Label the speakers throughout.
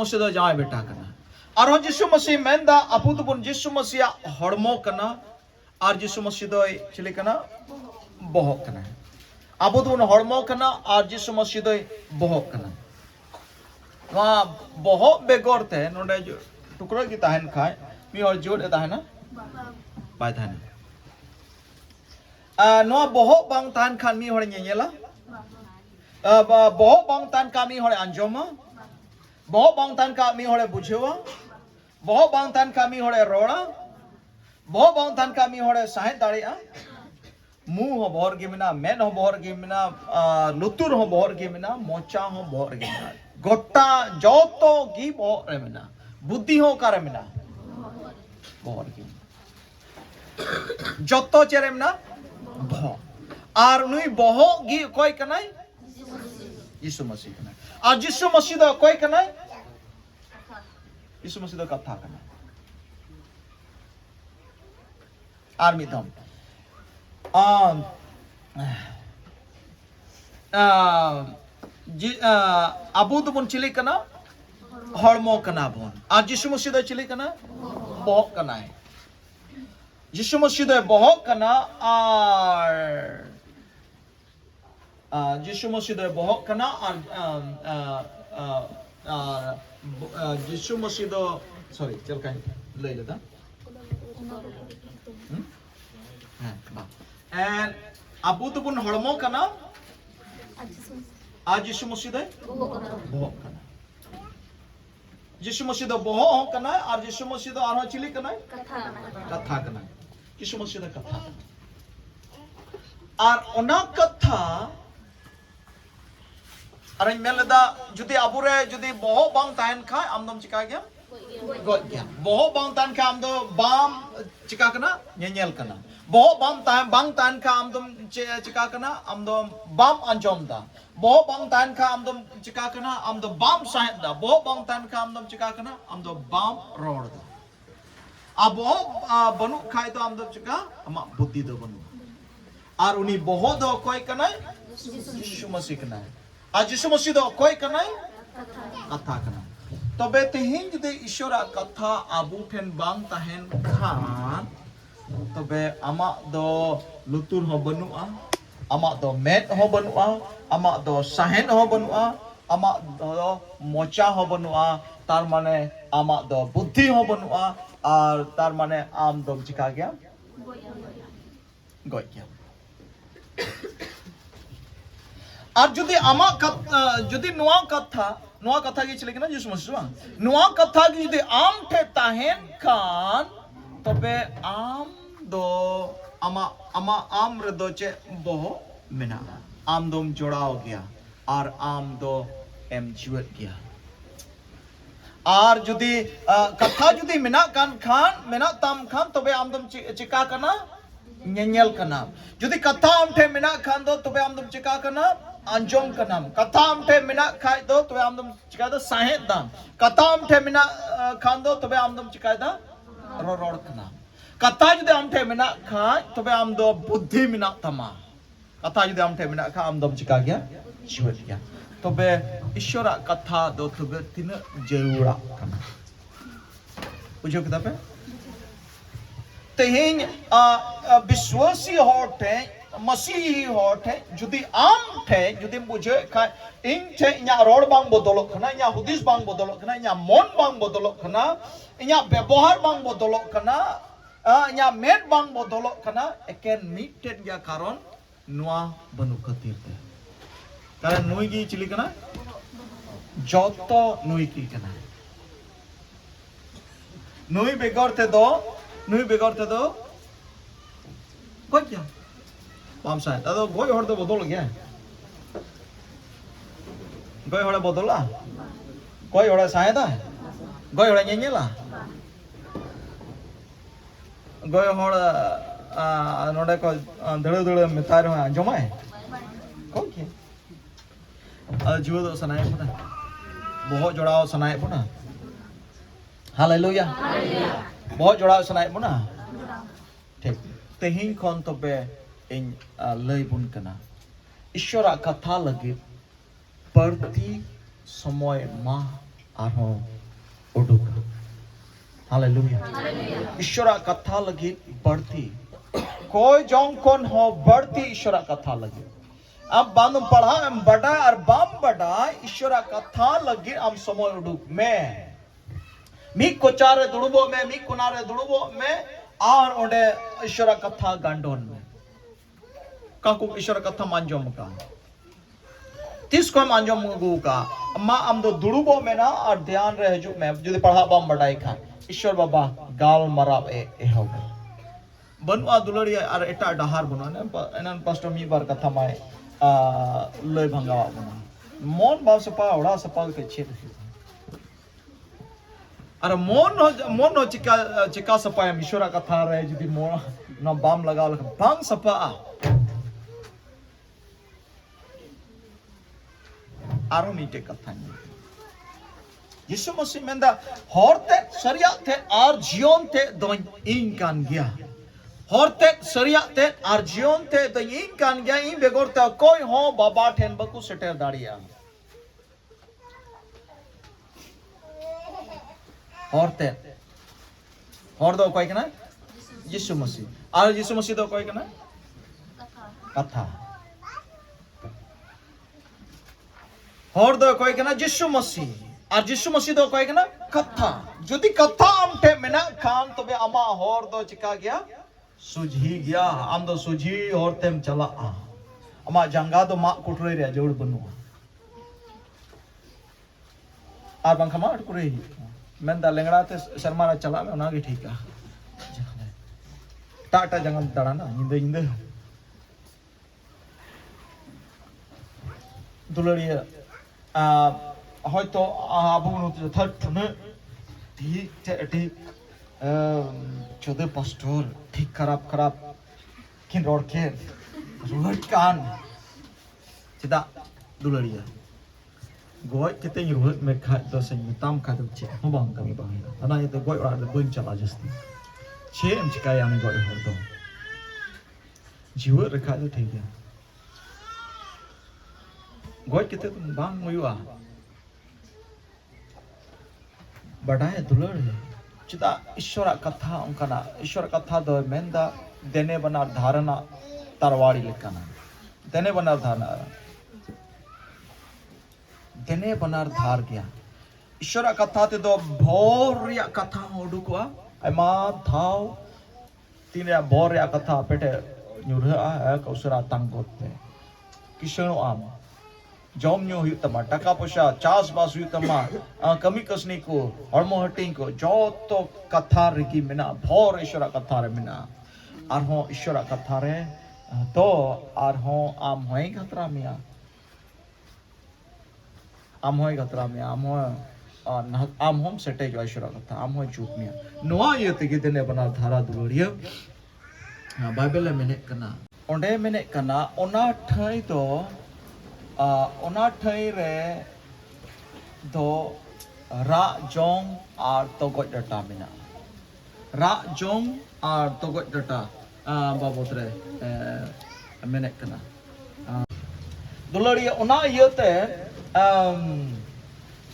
Speaker 1: मसीह दो जाए बेटा करना और हम जिसु मसीह मेंदा अपू तो बन जिसु मसीह हड़मो करना और जिसु मसीह दो चले करना बहुत करना अपू तो बन हड़मो करना और जिसु मसीह दो बहुत करना वहाँ बहुत बेगौर थे नोड़े जो टुकड़ा की ताहन खाए मी और जोड़ देता है ना बाय ताहन नोआ बहुत बांग ताहन खान मी होड़े येला बहुत बांग ताहन का मी होड़े अंजोमा बहुत बांग तान का मी होड़े बुझेवा बहुत बांग तान का मी होड़े रोड़ा बहुत बांग तान का मी होड़े साहे दाड़िया मुंह हो बोहर के मिना मेन हो बोहर के मिना लुतुर हो बोहर के मिना मोचा हो बोहर के मिना गोट्टा जोतो की बोहर मिना बुद्धि हो करे मिना बोहर के मिना जोतो चेरे मिना बोह आर नुई बोह गी कोई कनाई यीशु मसीह कनाई और यीशु मसीह दो कोई कनाई यीशु मसीह दो कथा कनाई आर्मी दम अबू तो बन चिली कना हड़मो कना बन और यीशु मसीह दो चिली कना बहुत कना है यीशु मसीह दो बहुत कना और यीशु मसीह दो बहुत कना और यीशु मसीह दो सॉरी चल कहीं ले लेता एंड अबू तो बुन हड़मो कना आज यीशु मसीह दो बहुत कना यीशु मसीह दो बहुत कना और यीशु मसीह दो आरो चिली कना कथा कना यीशु मसीह दो कथा और ओना कथा अरे मेलदा जुदी अबुरे जुदी बहुत बांग ताहन खाए आमदम चिका गया गॉड गया बहुत बांग ताहन खा आमदो बाम चिका कना नेल कना बहुत बांग ताहन खा आमदम चिका कना आमदो बाम अंजोम दा बहुत बांग ताहन खा आमदम चिका कना आमदो बाम साहेब दा बहुत बांग ताहन खा आमदम चिका कना आमदो बाम रोड दा अब बहुत बनु खाए तो आमदम चिका अमा बुद्धि दो बनु और उन्हीं बहुत दो कोई कना यीशु मसीह कना आज यीशु मसीह दो कोई कना कथा कना तबे तेहिं जुदे ईश्वर कथा आबू ठेन बांग ताहेन खान तबे आमा दो लुतुर हो बनुआ आमा दो मेट हो बनुआ आमा दो साहेन हो बनुआ आमा दो मोचा हो बनुआ तार माने आमा दो बुद्धि हो बनुआ और तार माने आम दो चिका गया गय गया और जुदी आमा जुदी नुआ कथा की चलेगी ना यीशु मसीह नुआ कथा की जुदी आम ठे ताहेन खान तबे आम दो आमा आम रे दो चे बोहो मिना आम दोम जोड़ाओ गया और आम दो एम जीवत गया और जुदी कथा जुदी मिना कान खान मिना ताम खान तबे आम दोम चिका करना नेल कना जुदी कथा आम ठे मिना खान दो तबे आम दोम चिका करना अंजोम कनाम कथा आम ठे मिना खाए दो तबे आम दोम चिका दो साहेब दाम कथा आम ठे मिना खान दो तबे आम दोम चिका दा रोड कनाम कथा जुदी आम ठे मिना खाए तबे आम दो बुद्धि मिना तमा कथा जुदी आम ठे मिना खा आम दोम चिका गया जीवत गया तबे ईश्वर कथा दो तबे तीन जरूरा कना बुझो किताब पे तेहिं विश्वासी होते मसीही होते जुदी आम थे जुदी बुझे खा इन थे इन्या रोड बांग बदलो खना इन्या हुदिस बांग बदलो खना इन्या मन बांग बदलो खना इन्या व्यवहार बांग बदलो खना इन्या मेट बांग बदलो खना एकेन मीटेन या कारण नुआ बनु खातिर ते कारण नुई की चिली कना जोतो नुई की कना नुई बेगौर थे दो कोई क्या बाम साहेब दादो गोय हड़ तो बदल गया गोय हड़े बदला गोय हड़े साहेब दा गोय हड़े नेला गोय हड़ नोडे को धड़े मितार हो जमाए कोई क्या जीव दो सनाए पुना बहुत जोड़ाओ सनाए पुना हालेलुया बहुत जोड़ाओ सनाए पुना ठीक तेहिं खन तबे इन लय बुन कना ईश्वर कथा लगे प्रति समय माह arho uduk. Hallelujah. Ishwara katha lagi बढ़ती. कोई जों कौन हो बढ़ती ईश्वरा कथा लगी. अब बांधम पढ़ा हम बड़ा और बाम बड़ा ईश्वरा कथा लगी हम समय उड़ुक में मी कोचारे दुड़बो में मी कुनारे दुड़बो में आर ओंडे ईश्वरा कथा गांडोन में काकू ईश्वरा कथा मांजोम का तीस को मांजोम गु का अम्मा हम दो दुड़बो में ना और ध्यान रहे जो में जो पढ़ा बाम बड़ा खा ईश्वर बाबा गाल मराब ए होगा बनवा दुलड़िया और एटा डहार बनो ने एनन पास्टर मी बार कथा माय लय भंगावा बनो मोन बाव सपा ओड़ा सपा के छे अरे मोन हो चिका सपा ईश्वरा कथा रहे जदी मोन न बाम लगा बांग सपा आरो मीटे कथा यीशु मसीह मेंदा होरते सरिया थे आर जियोन थे दोन इन कान गया होरते सरिया ते आर जियोन ते तो इन कान गया इन बेगोरते कोई हो बाबा ठेन बकु सेटर दाड़िया होरते होर दो कोई कना यीशु मसीह आर यीशु मसीह दो कोई कना कथा होर दो कोई कना यीशु मसीह আর যিশু মসিহ দো কয় না কথা যদি কথা আমতে মেনা খান তবে আমা হর দো চিকা গয়া সুঝি গয়া আম দো সুঝি হরতেম চলা আমা জাঙ্গা দো মা কুটরে রে জোড় বনু আর বাংখা মা কুরে মেন্দা লেংড়াতে শর্মারা চলা মে ওনাগে ঠিকা টাটা জাঙ্গা দাঁড়া না ইন্দে ইন্দে দুলড়িয়া হয়তো আবুন থার্ড টুনে ঠিক চোদে পাস্টর ঠিক খারাপ কিন রড়কে রুহট কান চিদা দুলড়িয়া গয় কেতে রুহট মে খা দসে তাম খা দছে হবাং কামি বাং আনা এতে গয় ওরা বইন চালা জস্তি ছেম চিকাই আমি গয় হরদো জীব রেখা দো ঠিক है गॉड किते तुम बांग मयुआ बढ़ाए दुलड़ चिता ईश्वर कथा उनका ईश्वर कथा दो मेंदा देने बना धारणा तरवाड़ी लिखना देने बना धारणा देने बना धार गया ईश्वर कथा ते दो भोर या कथा ओडुकवा एमा थाव तीन या भोर या कथा पेटे नुरहा है कौसरा तंगोते किशनो आम जॉम न्यू हुई तमा टका पैसा चास बास हुई तमा कमी कसनी को हरमो हटिंग को जो तो कथा रिकी मिना भोर ईश्वर कथा रे मिना आर हो ईश्वर कथा रे तो आर हो आम होई खतरा मिया आम होई खतरा मिया आम होम सेटे जो ईश्वर कथा आम होई चूक मिया नोआ ये ते देने बना धारा दुलड़िया बाइबल में कना ओंडे में कना ओना ठाई तो ओना ठाई रे दो रा जोंग आर तो गज डाटा मिना रा जोंग आर तो गज डाटा बाबत रे मेने कना दुलड़िया ओना इयते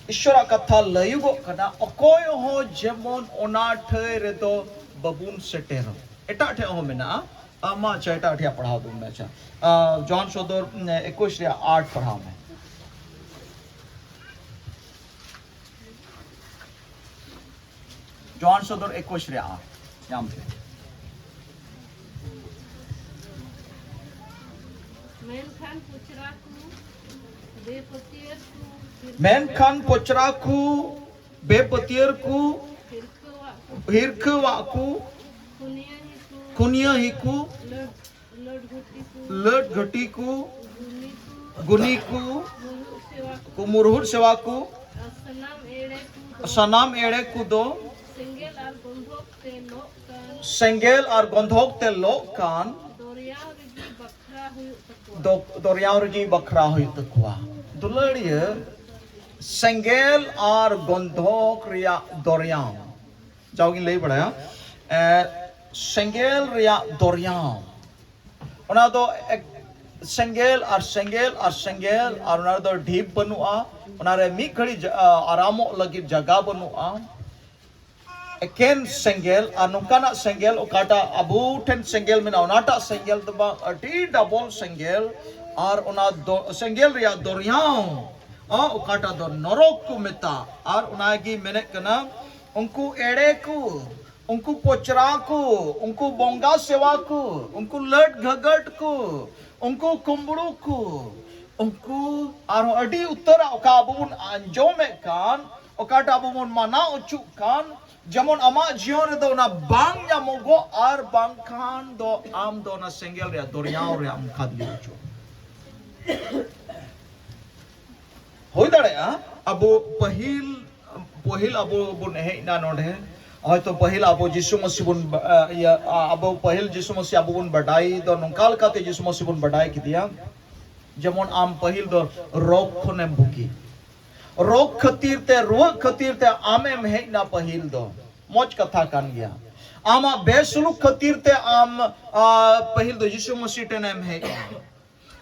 Speaker 1: ईश्वर कथा लयुगो कना अकोय हो जेमन ओना ठाई रे दो बबुन सेटेरो एटा ठे हो मिना आमा चेटा ठिया पढ़ा दूं मैं अच्छा जॉन सोदर 21:8 पढ़ा मैं जॉन सोदर 21:8 नाम से मेनखान पोचराकू बेपतियरकू हिरकवाकू कुनिया हिकू लट घटी को गुनी को कुमुरहुर सेवा को सनाम एड़े को दो सेंगेल और गंधोक ते लोक कान दोरियाव रगी बखरा हुई तकवा दुलड़िया सेंगेल और गंधोक रिया दोरियाव जाओगी ले बढ़ाया सेंगेल रिया दोरियाव ओना दो Senggel ar unar do deep banua unare mi khari aramo lagi jaga banua eken senggel anungkana senggel okata abu ten senggel mina onata senggel do ba adi double senggel ar una senggel ria doriao okata do norok ku meta ar unagi menek kana unku edeku unku pochraku unku bonga sewaku unku lat ghagat ku unku kumbruku unku aro adi uttara oka abun anjome kan okata abun mana ucuk kan jamon ama jion do na bang nyamogo ar bang kan do am do na senggel ria doriao ria am khadli ucuk hoi dare abu pahil abu bun hei na node hoyto pahil abu Jisu Masih bun abu pahil Jisu Masih abu bun badai do nongkal kate Jisu Masih bun badai kidia jamon am pahil do rok khonem buki rok khatir te ruwa khatir te amem hei na pahil do moj katha kan gya ama besuluk khatir te am pahil do Jisu Masih tenem hei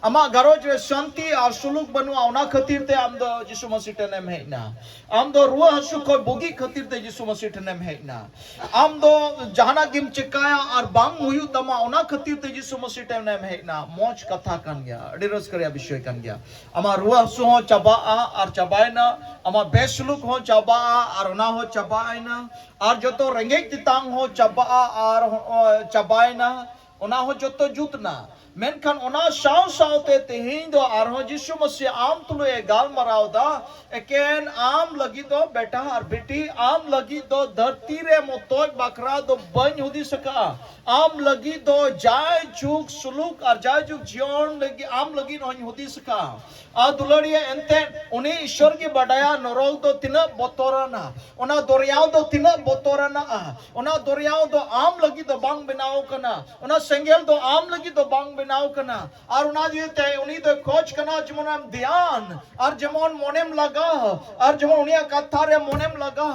Speaker 1: ama garoj re shanti ar suluk banu auna khatir te am do Jisu Masih tenem hei na am do ruwa hasu ko bogi khatir te Jisu Masih tenem hei na am do jahana gim chikaya ar bang huyu tama auna khatir te Jisu Masih tenem hei na moj katha kan gya adi raskarya bishoy kan gya ama ruwa hasu ho chaba ar chabaina ama besuluk ho chaba ar ona ho chabaina ar joto rengej titang ho chaba ar chabaina ona ho joto jutna menkan ona saw te tehin do arho Jisu Masih am tulu e gal marau da eken am lagi do beta ar beti am lagi do dharti re motoj bakra do ban hudi saka am lagi do jai juk suluk ar jai juk jion lagi am lagi no hudi saka a duladiya ente uni ishwar ki badaya norol do tina botorana ona doriyaw do tina botorana ona doriyaw do am lagi do bang binao kana ona senggel do am lagi do bang बनाव करना और उना दिए उन्हीं तो खोज करना जमन हम ध्यान और जमन मोनेम लगा और जमन उनिया कथा रे मोनेम लगा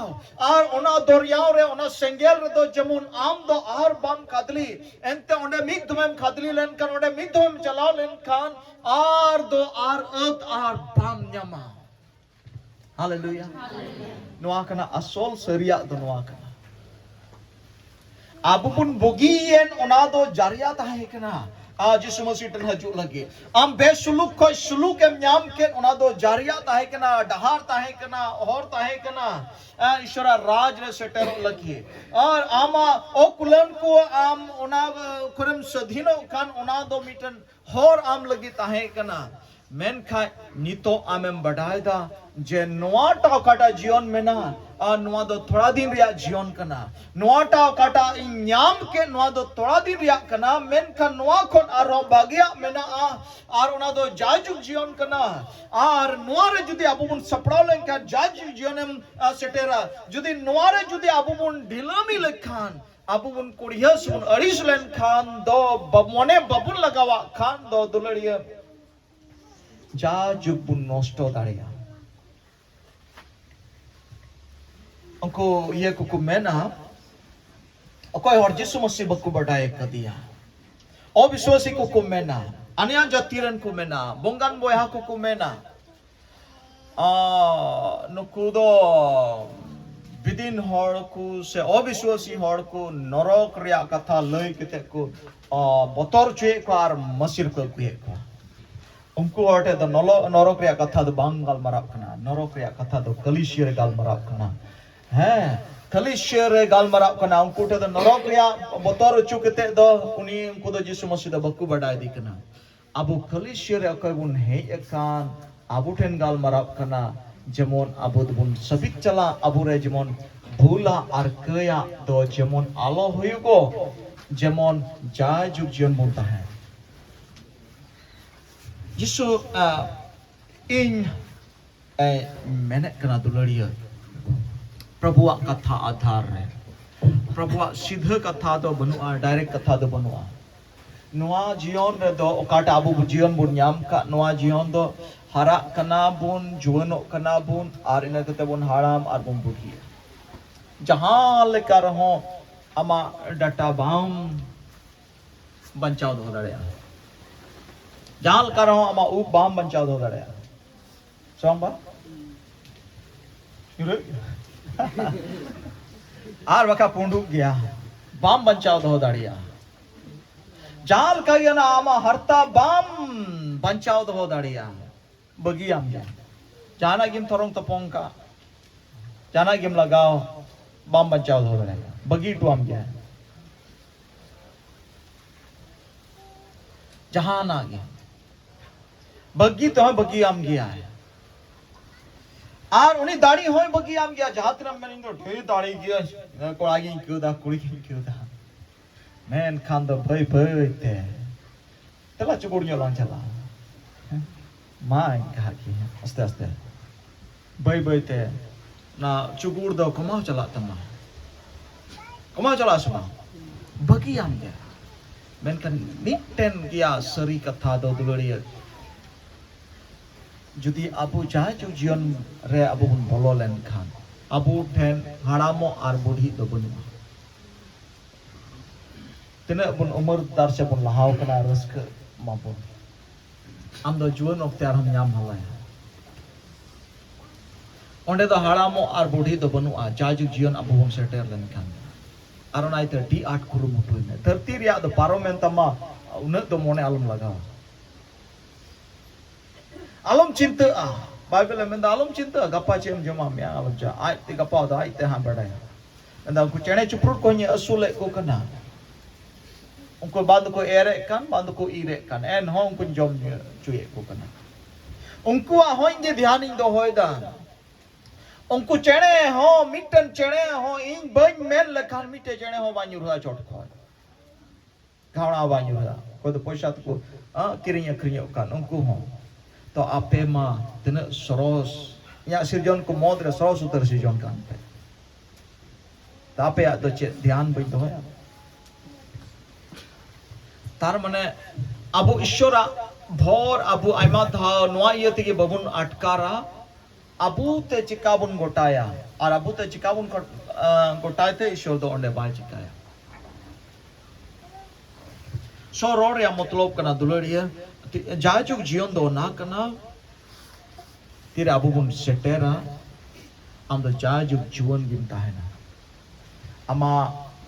Speaker 1: और उना दरियाव रे उना सेंगेल रे तो जमन आम दो और बम खादली एंते उन्हें मिक धुमेम खादली लेन कर उन्हें मिक धुमेम चला लेन खान और दो और अत और बम न्यामा हालेलुया नुआ करना असोल सरिया दो नुआ करना abu pun bogiyen ona do jariya tahe kana Jisu Masih ten haju lagi am besuluk ko suluk em nyam ken ona do jariya tahe kana dahar tahe kana hor tahe kana ishwara raj re seter lagi aur ama okulan ko am ona kurem sadhino kan ona do miten hor am lagi tahe kana menkhai nito amem badai da je noa ta kata jion mena noa do thoda din ria jion kana noa ta kata inyam ke noa do thoda din ria kana menkhan noa khon aro bagya mena ar ona do jaju jion kana ar noa re judi abun sapra lenka jaju jionem setera judi noa re judi abun dilami lekhan abun kurias bun aris len khan do mone babun lagawa khan do duladiya ja jug bun nosto daria angko ye ko mena akoy hor Jisu Masih baku badai kadia o biswasi ko mena ania jatiran ko mena bongan boyha ko mena nuku do bidin hor ko se o biswasi hor ko norok ria katha loi kete ko botor chue ko ar masir ko kuhe ko उनको अर्थे तो नरक रे कथा तो बांग गाल मराब कना नरक रे कथा तो कलिशियर रे गाल मराब कना हैं कलिशियर रे गाल मराब कना उनको तो नरक रे बतर चुकते दो उनी उनको तो Jisu Masih दा बक्कु बडाय दी कना अबु कलिशियर रे अकय बुन हे एकान अबु ठेन गाल मराब कना जेमन अबु बुन सबिक चला अबु रे जेमन भूला आर कया दो जेमन आलो हुयुगो जेमन जाय जुग जीवन बोलता है Jisu in menek kena dulariya Prabhuwak katha adhar re Prabhuwak sidha katha do banua direct katha do banua noa jion re do okata abu jion bun nyam ka noa jion do hara kana bun juano kana bun ar ina kate bun haram ar bun buki jahan lekar ho ama data bam bancao do darea जाल कर रहा अमा ऊब balm बंचाव दो दड़े सोम बा are बका पुंडुक गया balm बंचाव दो दड़िया जाल का ना आमा हरता बाम बंचाव दो दड़िया बगी आम गया जाना गिम थोरोंग तपोंग का जाना गिम लगाओ बाम बंचाव दो दड़िया बगी टू आम गया जहां ना गया बगी तो बगी आम गया है आर उन्हीं दाढ़ी होय बगी आम गया जहां तरह मैंने तो ढेर दाढ़ी गया कोड़ा गी क्यों दा कुड़ी क्यों दा मैं खान दो भाई भाई थे तेला चुगुड़ियों लॉन्च चला माँ कहा कि आस्ते आस्ते भाई भाई थे ना चुगुड़ दो कमाओ चला तम्मा कमाओ चला सुना बगी आम गया मैंने निटेन गया सरी कथा दो दुलड़िया जुदी अबू चाहे जो जीवन रे अबू बन बोलो लेन खान अबू ठेन हाड़ामो आर बुढ़ी दो बनुआ तिना बन उमर दार से बन लहाव कना रस्क मापुन आम दो जीवन ऑक्टर हम याम हलाया ओंडे दो हाड़ामो आर बुढ़ी दो बनुआ जाजू जीवन अबू बन सेटर लेन खान आरोनाई ते डी आठ कुरु मुटुई ने धरती रिया दो पारोमेंट तमा उन्हें दो मोने आलम लगा आलम चिंता आ बाइबल में आलम चिंता गप्पा चेम जमा में आलम जा आई ते गप्पा दा आई ते हां बड़ाय अंदा को चेने चुपरुट को ने असुले को कना उनको बाद को एरे कान बाद को इरे कान एन हो उनको जम चुए को कना उनको होय जे ध्यान इन दो होय दा उनको चेने हो मिटन चेने हो इन बन मेल लखान मिटे चेने हो बाኙरा चोट खो गावना बाኙरा को तो पैसा को किरिया खरिया कान उनको हो तो आपे मा तिना सरोस या सिरजन को मोद रे सरोस उतर सिरजन कान पे तो आपे या तो चे ध्यान बई दो तार माने अबु ईश्वरा भोर अबु आयमा था नोआ इयते के बबुन अटकारा अबू ते चिकाबुन गोटाया और अबू ते चिकाबुन गोटाए थे ईश्वर दो अंडे बाल चिकाया सो रोड या मतलब कना दुलड़िया जाजुक जीवन दो ना कना तेरे अबू बुन सेटेरा हम तो जाजुक जीवन गिनता है ना अमा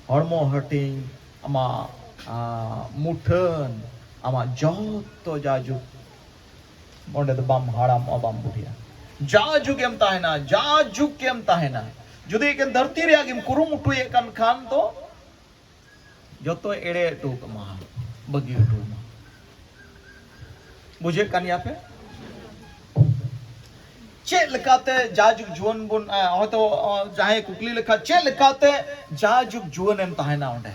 Speaker 1: हॉर्मो हर्टिंग अमा मुठन अमा जॉब तो जाजुक अंडे तो बम हाड़ाम अबम बुढ़िया जाजुक एम ताहेना जाजुक एम ताहेना जुदी के धरती रे आगिम कुरुमुटु ये कन खान तो जोतो एड़े टूक महा बगी टू बुझे कन्या पे चे लकाते जाजुक जुवन बुन तो जाहे कुकली लखा चे लकाते जाजुक जुवन एम ताहेना ओंडे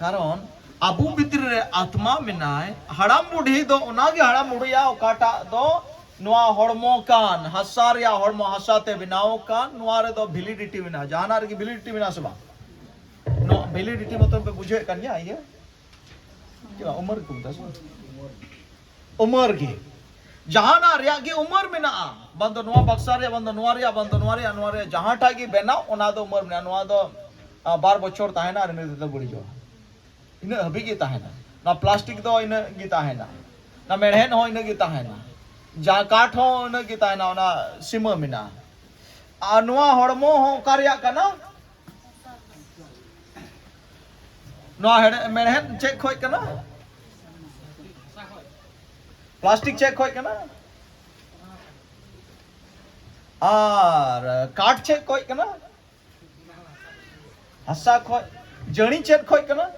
Speaker 1: कारण अबू बितिर रे आत्मा मिनाय हड़ाम बुढ़ी दो उनागे हड़ाम बुढ़िया ओकाटा दो नुआ हड़मो कान हसार या हड़मो हसाते बिनाओ कान नुआ रे दो वैलिडिटी बिना जाना रे की वैलिडिटी बिना सबा नो वैलिडिटी मतलब पे बुझे कन्या ये क्या उम्र को बता उम्र की जहाना रे की उम्र बिना बंद नुआ बक्सा रे बंद नुआ रे जहां टा की बेना ओना दो उम्र बिना नुआ दो 12 बछर ताहेना रे ने तो बुड़ी जो इने हबी की ताहेना ना प्लास्टिक दो इने की ताहेना ना मेढ़ेन हो इने की ताहेना जा काठ हो न गिता ना ना सिम मिना अनुआ हड़मो हो कार्या कना नो हेड मेहन चेक खोय कना प्लास्टिक चेक खोय कना और काठ चेक खोय कना हसा खोय जणी चेक खोय कना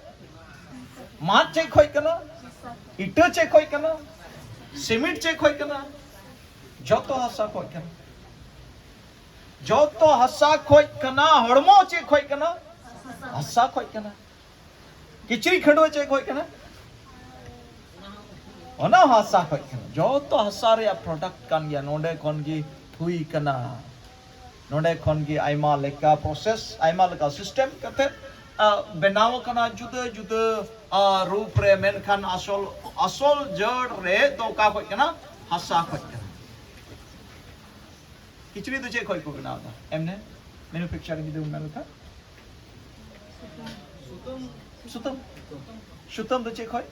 Speaker 1: मात चेक खोय कना इटा चेक खोय कना सीमेंट चेक खोय कना जोतो हसा खोय कना जोतो हसा खोय कना हड़मो चेक खोय कना हसा खोय कना किचरी खंडो चेक खोय कना ओना हसा खोय कना जोतो हसा रे प्रोडक्ट कान गया नोडे कोन की हुई कना नोडे कोन की आइमा लेका प्रोसेस आइमा लेका सिस्टम कते बनाव कना जुदा जुदा रूप रे मेनखान असल जड़ रे तो का खोय कना हसा खोय कना किचरी तो चेक खोय को बनाव दा एमने मैन्युफैक्चरिंग की दे उना था सुतम सुतम तो चेक खोय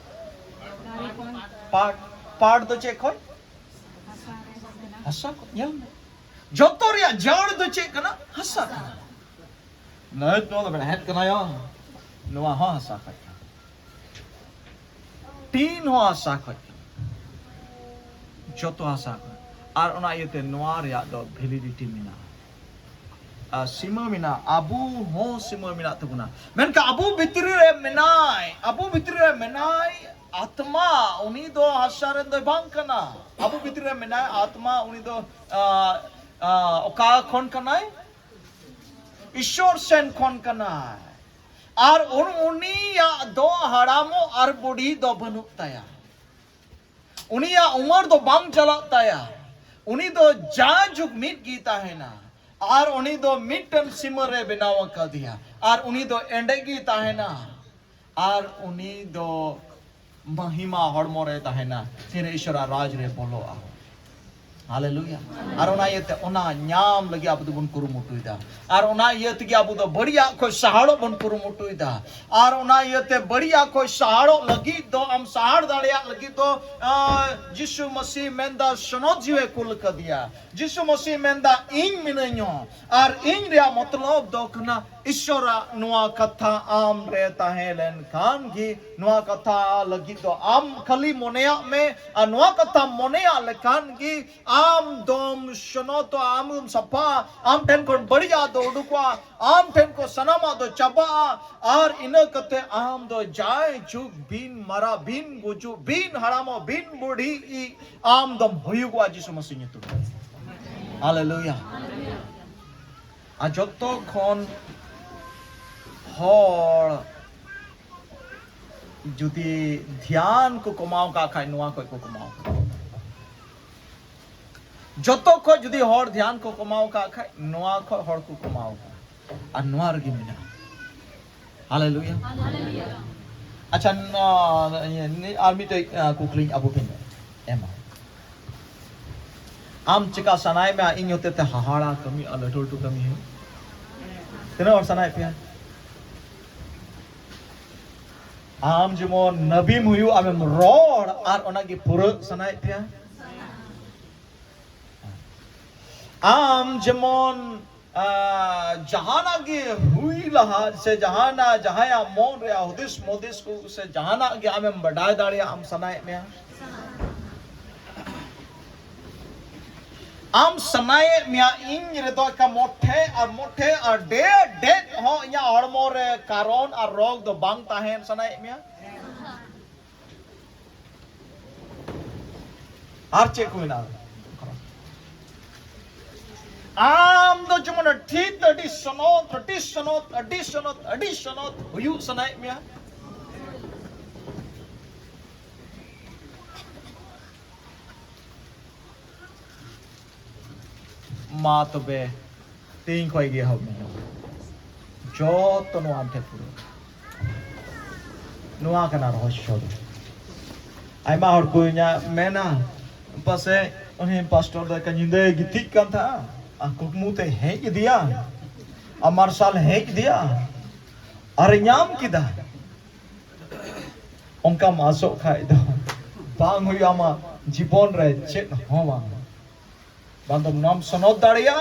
Speaker 1: पाड़ दो चे खोय हसा nyam joto ria jar do che kana hasa kana na no da het kana ya no ha hasa ka tin ho hasa ka joto hasa ar ona yete noa ria do validity mina sima mina abu ho sima mina tuguna men ka abu bitri re menai आत्मा उन्हीं दो हशारे दो बांकना अबू बितरे में ना आत्मा उन्हीं दो ओका कौन करना है ईश्वर सेन कौन करना है और उन्हीं या दो हरामो और बुढ़ी दो बनुता या उन्हीं या उम्र दो बांग चलाता या उन्हीं दो जाजुग मिट गीता है ना और उन्हीं दो मिटन सिमरे बिनावा कर दिया और उन्हीं दो एंडे गीता है ना और उन्हीं दो महिमा हड़मो रहता है ना फिर ईश्वर राज रे बोलो आओ हालेलुया और ओना येते ओना न्याम लगी आप बन कुरुमुटुइदा और ओना येते कि आप बढ़िया कोई सहाड़ो बन कुरुमुटुइदा और ओना येते बढ़िया कोई सहाड़ो लगी तो हम सहाड़ दाड़िया लगी तो यीशु मसीह मेंदा सनो जीवे कुल कर दिया यीशु मसीह मेंदा इन मिनयो और इन रे मतलब दो कना ईश्वर नुआ कथा आम रहता है लेन खान की नुआ कथा लगी तो आम खली मोनेया में नुआ कथा मोनेया लेखान की आम दोम शनो तो आम सपा आम टेन को बढ़िया दो उड़ुकवा आम टेन को सनामा दो चबा और इन कते आम दो जाए जुग बिन मरा बिन गुजु बिन हरामो बिन बुढ़ी आम दम हुयुगवा जिसु मसीह तो हालेलुया अजतो खन हर जुदी ध्यान को कमाओ का खाय नुआ को कमाओ जतो को जुदी हर ध्यान को कमाओ का खाय नुआ को हर को कमाओ और नुआ रगी मिना हालेलुया अच्छा ये आर्मी तो कुकलिंग अबू पिन एमा आम चिका सनाय में इन होते ते हाहाड़ा कमी अलटोल टू कमी है तेरे और सनाय पे आम जेमन नबी मुयु आमेम रोड और ओना की पुर सनाय पे आम जेमन जहाना के हुई लहा से जहाना जहाया मोन रे हुदिस मोदिस को से जहाना के आमेम बढ़ाए दाड़िया आम सनाय में आम सनाय मिया इन रे तो का मोठे और डे हो या हड़मो रे कारण और रोग दो बांग ताहेन सनाय मिया आर चेक हुई ना आम दो जमन ठीक additional हुयु सनाय मिया मा तबे तीन खोय गे हम जो तो नो आमते पुरो नुआ कना रहस्य आइमा हर कोइnya मेना पासे उन्हें पास्टर दा का निंदे गिथिक kan था कुकमु ते हेज दिया अमर साल हेज दिया अरे ᱧᱟᱢ किदा उनका मासो खाय दो बांग हुई आमा जीवन रे चेत हो मा बांधो नाम सनोद दाड़िया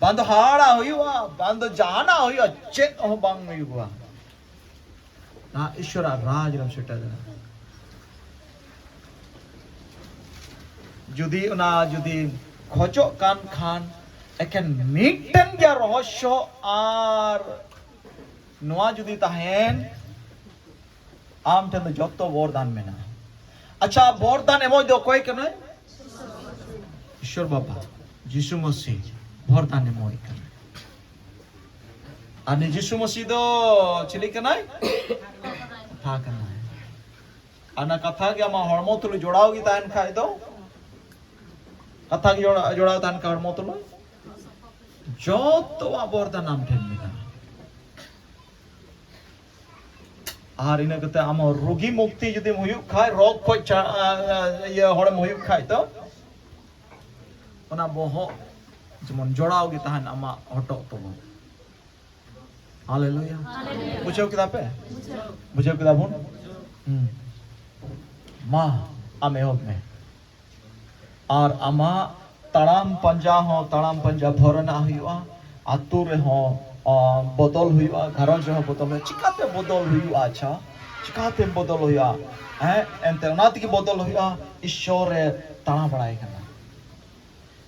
Speaker 1: बांधो हाड़ा हुआ बांधो जाना हुआ चेत हो बांग हुआ ना ईश्वर राज रम सेटा जुदी उना जुदी खोजो कान खान एकेन मिटन क्या रहस्य आर नोआ जुदी ताहेन आम ठन जत्तो वरदान मेना अच्छा वरदान एमो दो कोई कने ईश्वर बाबा यीशु मसीह वरदान एमो कने आने यीशु मसीह दो चिली कनाय था कनाय आना कथा के आमा हड़मो तुलु जोड़ाओ गी तान खाय दो कथा की जोड़ाओ तान का हड़मो तुलु जत्तो वरदान आम ठन मेना आर इन कते आम रोगी मुक्ति जुदी हुयु खाय रोग को ये हड़म हुयु खाय तो ओना बोहो जमन जोड़ाओ गी ताहन आमा हटो तो हालेलुया बुझो किदा पे बुझो किदा बुन मा आम एहब में और आमा ताराम पंजा हो ताराम पंजा भरना हुआ आतु रे हो बदल हुआ घरज रे बदल चिकाते बदल हुआ अच्छा चिकाते बदल हुआ है एंते उनात की बदल हुआ ईश्वर रे ताना बड़ाई करना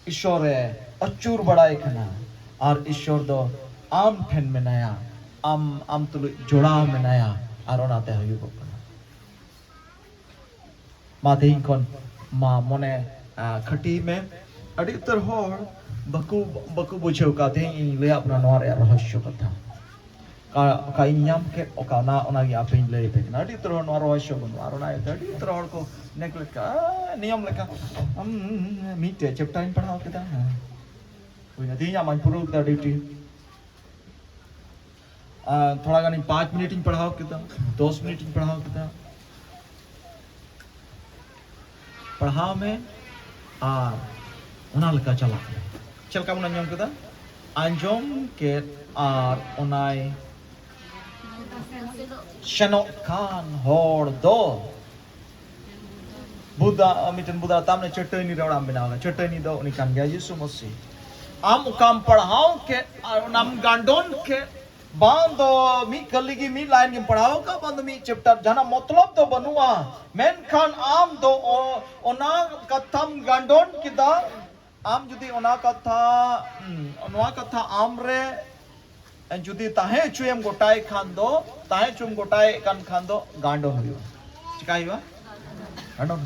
Speaker 1: ईश्वर रे अचूर बड़ाई करना और ईश्वर दो आम ठेन में नया आम तुलु जोड़ाव में नया और उनाते हुआ करना माते हिंकन मा मने खटी में अड़ी उतर होड़ बकु बुझेव काते इन ले अपना नोर रे रहस्य कथा का इन्याम के ओकाना ओनागी आपे इन ले पे अड़ी उतर नोर रहस्य बन आरोना अड़ी उतर होड़ को नेकले का नियम लेका मीटे चैप्टर इन पढ़ाओ केदा कोई ना दिया मन पुरु का ड्यूटी थोड़ा गानी 5 मिनट इन पढ़ाओ केदा 10 मिनट इन पढ़ाओ केदा पढ़ाओ में उना लका चला चलका मन अंजम केदा अंजम के आर उनाय शनो खान होड़ दो बुद्धा मिटन बुद्धा तामने चटनी रवड़ा बनावा चटनी दो उनी कान गया यीशु मसीह आम काम पढ़ाओ के और नाम गांडोन के बांधो मी कलिगी मी लाइन के पढ़ाओ का बांधो मी चैप्टर जाना मतलब तो बनुआ मेन खान आम दो ओना कथम गांडोन किदा आम जुदी ओना कथा आम रे जुदी ताहे चुयम गोटाई खान दो ताहे चुम गोटाई कान खान दो गांडोन हुयो चिका हुआ गांडोन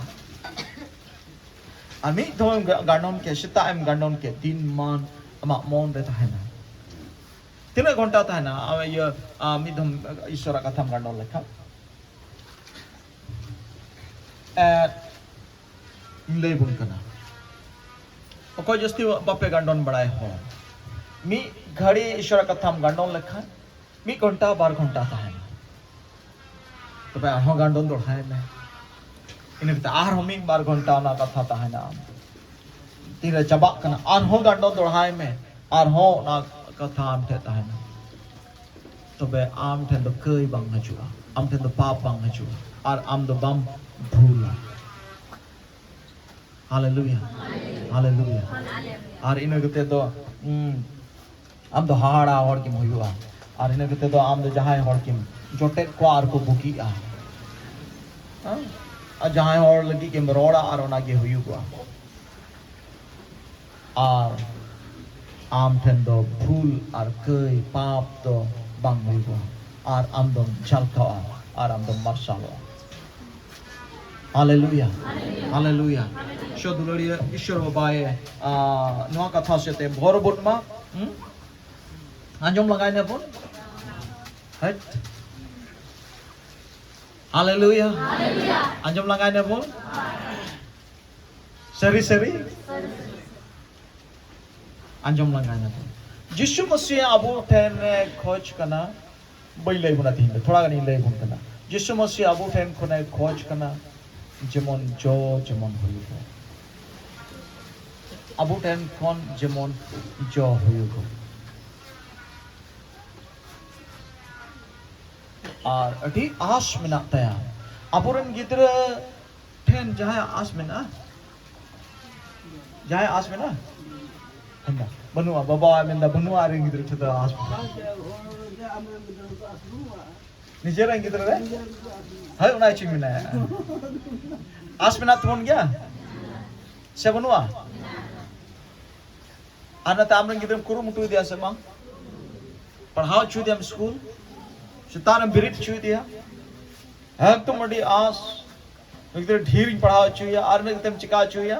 Speaker 1: आमी तो गांडोन के शिता एम गांडोन के 3 मान अमा मोन रे ताहे ना 3 घंटा ताहे ना ये मिधम ईश्वर कथा गांडोन लेखा ले बुन कना कोई जस्ती बापे गांडोन बड़ाए हो मी घड़ी ईश्वर कथा गांडोन लेखा मी घंटा 12 घंटा ताहे ना तो पे हो गांडोन दोड़ाए में इन आर हम 12 घंटा ना कथा ताहे ना तीरे चबा कना आर हो गांडोन दोड़ाए में आर हो ना कथा आम ठे ताहे ना तो बे आम ठे दो कई बांग हजुआ आम ठे दो पाप बांग हजुआ और आम दो बम भूला हालेलुया हालेलुया और इन गते दो आम दो हाड़ा हड़ किम हुआ और इन गते दो आम दो जहां हड़ किम जोटे क्वार को बुकी आ जहां हड़ लगी किम रोड़ा और ओना गे हुआ और आम ठेन दो भूल और कई पाप दो बांग हुआ और आम दो झलका और आम दो मरसालो हालेलुया हालेलुया शो दुलड़िया ईश्वर बाबाए नवा कथा से भोर बुनमा आंजम लगाए ने बोल हट हालेलुया आंजम लगाए ने बोल सरी सरी आंजम लगाए ने बोल यीशु मसीह अबो ठेन खोज कना बैले बुना तीन थोड़ा गनी ले बुन कना यीशु मसीह अबो ठेन कोने खोज कना जेमन जो जेमन हुयो अबो ठेन कोन जेमन जो हुयो और अठी आस मेना तया अबोरन गिद्र ठेन जहां आस मेना हन्ना बनुआ बाबा मेंदा बनुआ रे गिद्र ठदा आस निजेरा गिद्र रे हाय उना चिमिना आस मेना तुन गया से बनुआ आना तामरन गिद्र कुरु मुटु दिया से मां पढ़ाओ छु दिया स्कूल सितारम बिरिट छु दिया है तो मडी आस गिद्र ढीर पढ़ाओ छु या आर में तम चिका छु या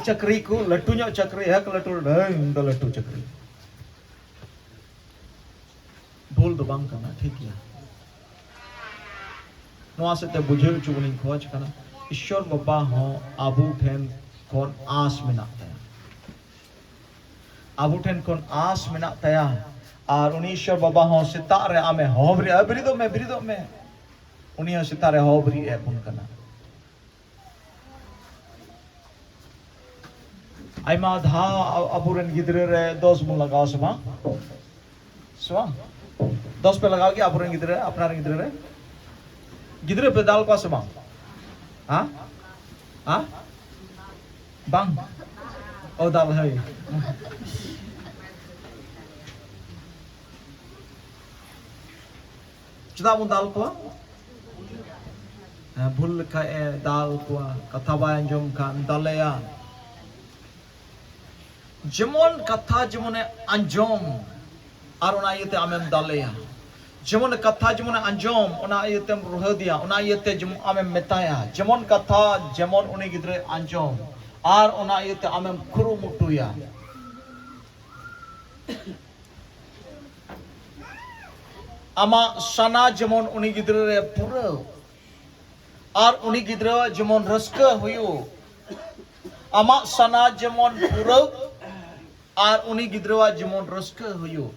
Speaker 1: चक्री को लट्टू नो चक्री है लट्टू द लट्टू चक्री बोल दो बांग करना ठीक है नवा से ते बुझेल चुगनी खोज करना ईश्वर बाबा हो आबू ठेन कोन आस मेना तया आबू ठेन कोन आस मेना तया और उनी ईश्वर बाबा हो सितारे आमे होबरी बिरिदो में उनी हो सितारे होबरी है पुन करना आइमा धा अबुरन गिद्रे रे 10 मुन लगाओ समा 10 पे लगाओगे अबुरन गिद्रे अपना गिद्रे रे Gidre pe dal ko sama. Ha? Ha? Bang. Oh dal hai. Cheda bun dal ko? Bhul khae dal ko katha ba anjom kan dalaya. Jemon katha jemone anjom ar ona iete amem dalaya. Jemon katha jemone anjom ona ietem ruhadia ona iete jemon amem metaya. Jemon katha jemon uni gidre anjom ar ona iete amem kurumutuya. Ama sana jemon uni gidre re pura ar uni gidra jemon raska huyu. Ama sana jemon pura ar uni gidra jemon raska huyu.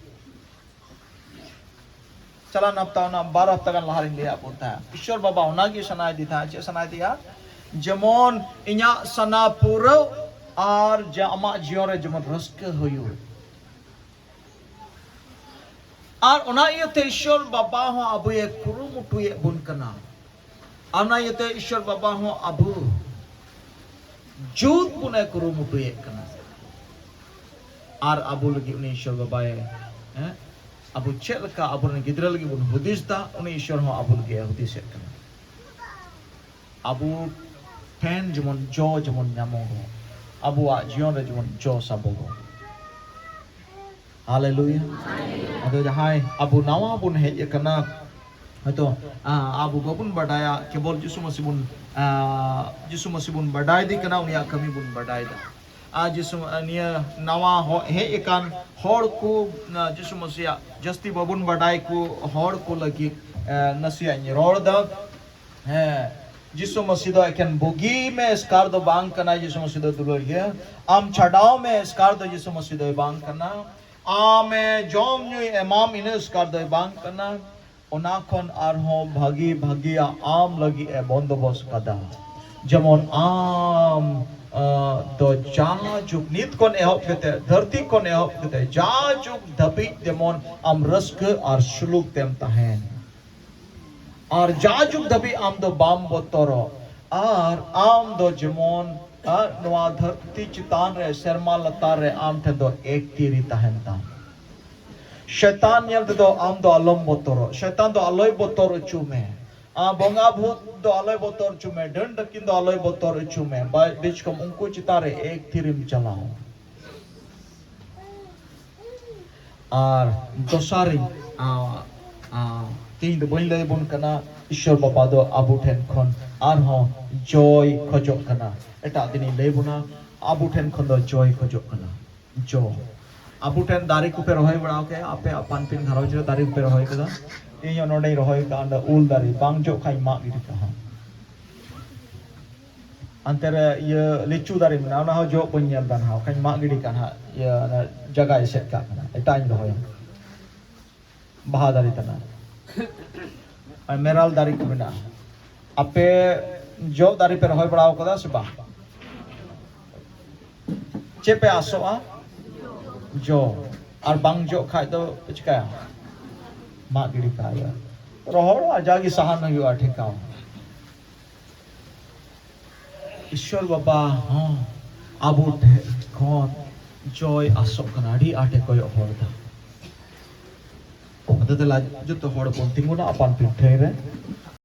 Speaker 1: चला नफ्ता ना 12 हफ्ता का लहार लिया बोलता है ईश्वर बाबा होना की सनाय दी था चे सनाय दिया जमोन इन्या सना पूरा और जमा जियोरे जमोन रस्क हुयु और उना ये थे ईश्वर बाबा हो अबु ये कुरुमुटु ये बुनकना उना ये थे ईश्वर बाबा हो अबु जूत बुने कुरुमुटु ये कना और अबु लगी उन्हें ईश्वर बाबा है Abu cek leka abu ni gidra lagi bun hudis ta uni ishwar ho abu lagi hudis cek kana abu pen jemon jo jemon nyamo ho abu a jion re jemon jo sabo ho haleluya ado jahai abu nawa bun he kana atau abu babun badaya kebol Yesus Masih bun badai di kana uni kami bun badai da Yesus niya nawa he ikan hor ko Yesus Masih जस्ती बबुन बड़ाई को horror को लगी नसिया निरोड़ दा है जिसो मसीदो एकन bogie में scar दो बांग करना जिसो मसीदो दुलो ये आम छड़ाओ में स्कार दो जिसो मसीदो बांग करना आमे जोम न्यू एमाम इन्हें स्कार दो बांग करना उनाखन आरहो भागी भागिया आम लगी ए बंदोबस्त कदा जमोन आम तो जाजुक नीत कोन एहब कते धरती कोन एहब कते जाजुक धपी देमोन आम रस्क और शुलुक तेम तहेन और जाजुक धपी आम दो बाम बोतरो और आम दो जमोन नवा धरती चितान रे शर्मा लता रे आम थे दो एक तीरी तहेन ता शैतान यल दो आम दो अलम बोतरो शैतान दो अलय बोतरो चुमे बोंगा भूत दो अलय बोतर चुमे दंड किन दो अलय बोतर चुमे बीच कम उनको चितारे एक थिरिम चलाओ और दोसारी तीन दो बहिल बुन कना ईश्वर बाबा दो आबू ठेन खन आर हो जॉय खजक कना एटा दिनी ले बुना आबू ठेन खन दो जॉय खजक कना जो आबू ठेन दारी को पे रहोय बड़ाओ के आपे अपन पिन घरो जो दारी को पे रहोय कदा ini yang nodai rohai ka anda ul dari bangjo kai mak gitu ka antara ia lecu dari mana na jo penyel dan ha kai mak gitu kan ha ia na jaga set ka kana eta in rohai baha dari tanah ai meral dari ku bina ape jo dari pe rohai badao kada seba chepe aso a jo ar bangjo khai to chika mak giri kaya rohor ajagi sahan nagi athikau Ishwar Baba abu kon joy asok kana adi ate koy hor da adadala jutto hor pon tinguna apan pithere